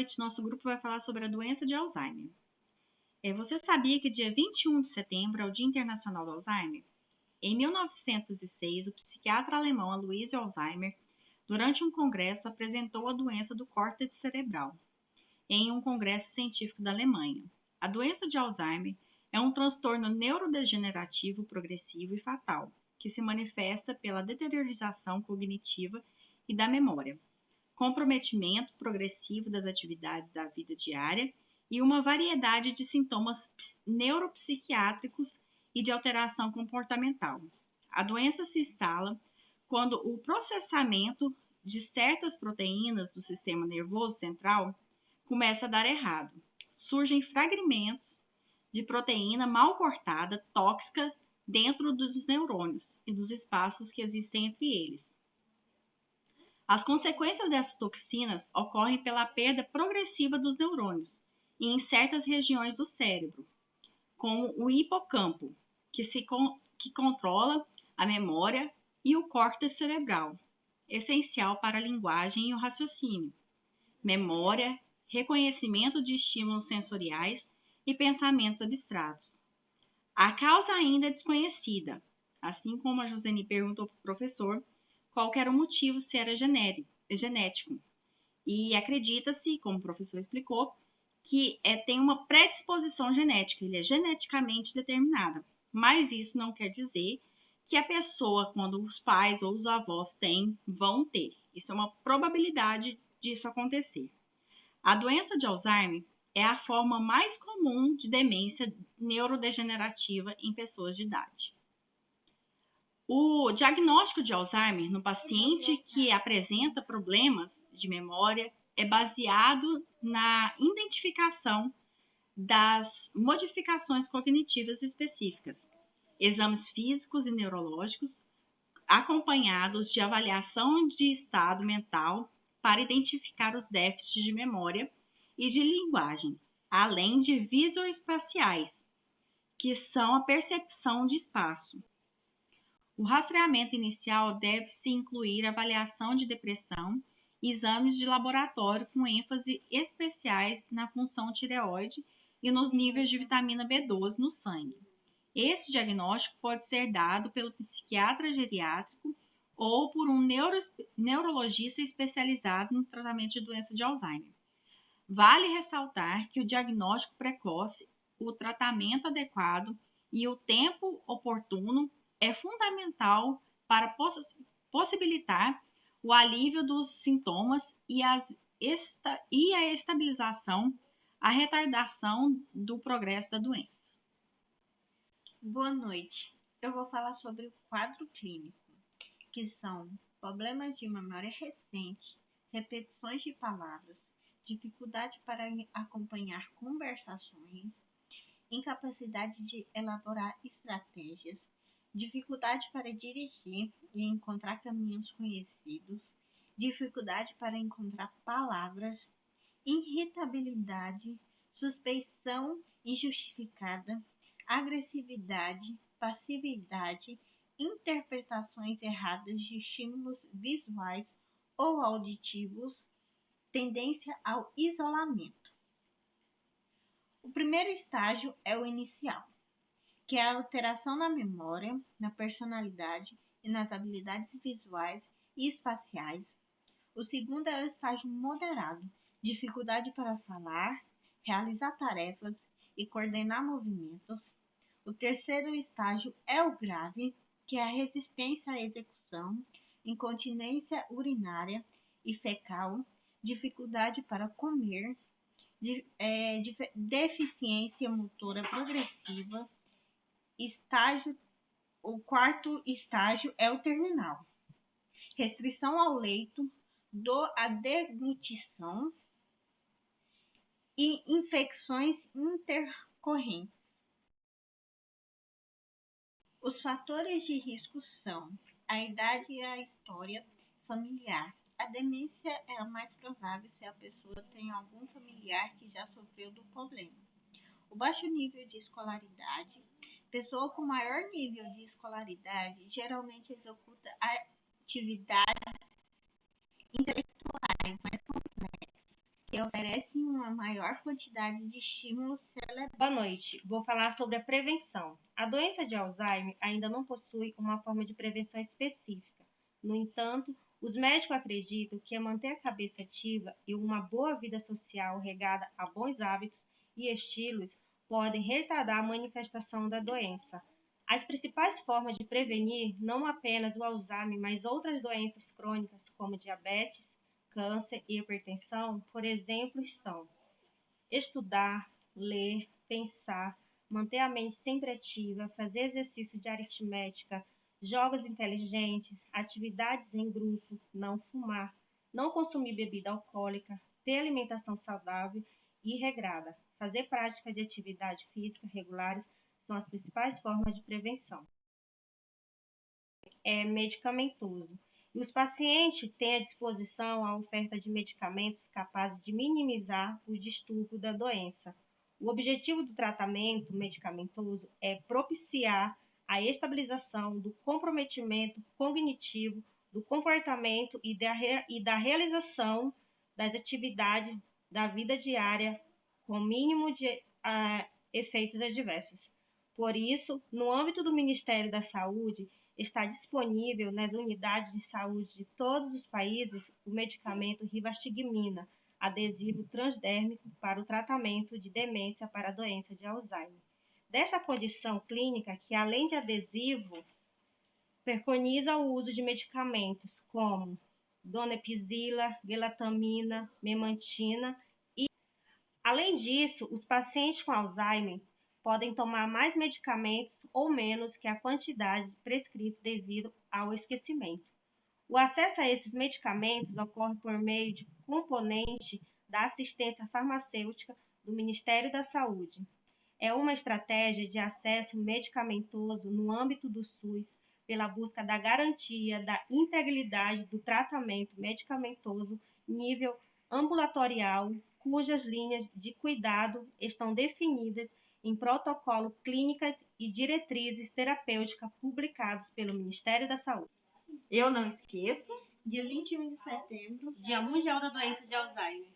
noite, nosso grupo vai falar sobre a doença de Alzheimer. Você sabia que dia 21 de setembro é o Dia Internacional do Alzheimer? Em 1906, o psiquiatra alemão Aloysio Alzheimer, durante um congresso, apresentou a doença do córtex cerebral em um congresso científico da Alemanha. A doença de Alzheimer é um transtorno neurodegenerativo progressivo e fatal, que se manifesta pela deteriorização cognitiva e da memória, comprometimento progressivo das atividades da vida diária e uma variedade de sintomas neuropsiquiátricos e de alteração comportamental. A doença se instala quando o processamento de certas proteínas do sistema nervoso central começa a dar errado. Surgem fragmentos de proteína mal cortada, tóxica, dentro dos neurônios e dos espaços que existem entre eles. As consequências dessas toxinas ocorrem pela perda progressiva dos neurônios e em certas regiões do cérebro, como o hipocampo, que controla a memória, e o córtex cerebral, essencial para a linguagem e o raciocínio, memória, reconhecimento de estímulos sensoriais e pensamentos abstratos. A causa ainda é desconhecida, assim como a Joseni perguntou para o professor qual era o motivo, se era genético. E acredita-se, como o professor explicou, que tem uma predisposição genética, ele é geneticamente determinada. Mas isso não quer dizer que a pessoa, quando os pais ou os avós têm, vão ter. Isso é uma probabilidade disso acontecer. A doença de Alzheimer é a forma mais comum de demência neurodegenerativa em pessoas de idade. O diagnóstico de Alzheimer no paciente que apresenta problemas de memória é baseado na identificação das modificações cognitivas específicas, exames físicos e neurológicos, acompanhados de avaliação de estado mental para identificar os déficits de memória e de linguagem, além de visoespaciais, que são a percepção de espaço. O rastreamento inicial deve-se incluir avaliação de depressão e exames de laboratório com ênfase especiais na função tireoide e nos níveis de vitamina B12 no sangue. Esse diagnóstico pode ser dado pelo psiquiatra geriátrico ou por um neurologista especializado no tratamento de doença de Alzheimer. Vale ressaltar que o diagnóstico precoce, o tratamento adequado e o tempo oportuno é fundamental para possibilitar o alívio dos sintomas e a estabilização, a retardação do progresso da doença. Boa noite. Eu vou falar sobre o quadro clínico, que são problemas de memória recente, repetições de palavras, dificuldade para acompanhar conversações, incapacidade de elaborar estratégias, dificuldade para dirigir e encontrar caminhos conhecidos, dificuldade para encontrar palavras, irritabilidade, suspeição injustificada, agressividade, passividade, interpretações erradas de estímulos visuais ou auditivos, tendência ao isolamento. O primeiro estágio é o inicial, que é a alteração na memória, na personalidade e nas habilidades visuais e espaciais. O segundo é o estágio moderado, dificuldade para falar, realizar tarefas e coordenar movimentos. O terceiro estágio é o grave, que é a resistência à execução, incontinência urinária e fecal, dificuldade para comer, deficiência motora progressiva. O quarto estágio é o terminal, restrição ao leito, a deglutição e infecções intercorrentes. Os fatores de risco são a idade e a história familiar. A demência é a mais provável se a pessoa tem algum familiar que já sofreu do problema. O baixo nível de escolaridade. Pessoa com maior nível de escolaridade geralmente executa atividades intelectuais mais complexas, que oferecem uma maior quantidade de estímulos cerebrais. Boa noite. Vou falar sobre a prevenção. A doença de Alzheimer ainda não possui uma forma de prevenção específica. No entanto, os médicos acreditam que manter a cabeça ativa e uma boa vida social regada a bons hábitos e estilos podem retardar a manifestação da doença. As principais formas de prevenir não apenas o Alzheimer, mas outras doenças crônicas como diabetes, câncer e hipertensão, por exemplo, são estudar, ler, pensar, manter a mente sempre ativa, fazer exercício de aritmética, jogos inteligentes, atividades em grupo, não fumar, não consumir bebida alcoólica, ter alimentação saudável e regrada, fazer prática de atividade física regulares são as principais formas de prevenção. É medicamentoso. E os pacientes têm à disposição a oferta de medicamentos capazes de minimizar o distúrbio da doença. O objetivo do tratamento medicamentoso é propiciar a estabilização do comprometimento cognitivo, do comportamento e da realização das atividades da vida diária com mínimo de efeitos adversos. Por isso, no âmbito do Ministério da Saúde, está disponível nas unidades de saúde de todos os países o medicamento rivastigmina, adesivo transdérmico para o tratamento de demência para a doença de Alzheimer. Desta condição clínica, que além de adesivo, preconiza o uso de medicamentos como donepezila, gelatamina, memantina e, além disso, os pacientes com Alzheimer podem tomar mais medicamentos ou menos que a quantidade prescrita devido ao esquecimento. O acesso a esses medicamentos ocorre por meio de componente da assistência farmacêutica do Ministério da Saúde. É uma estratégia de acesso medicamentoso no âmbito do SUS pela busca da garantia da integridade do tratamento medicamentoso nível ambulatorial, cujas linhas de cuidado estão definidas em protocolo clínicas e diretrizes terapêuticas publicados pelo Ministério da Saúde. Eu não esqueço. Dia 21 de setembro, Dia Mundial da Doença de Alzheimer.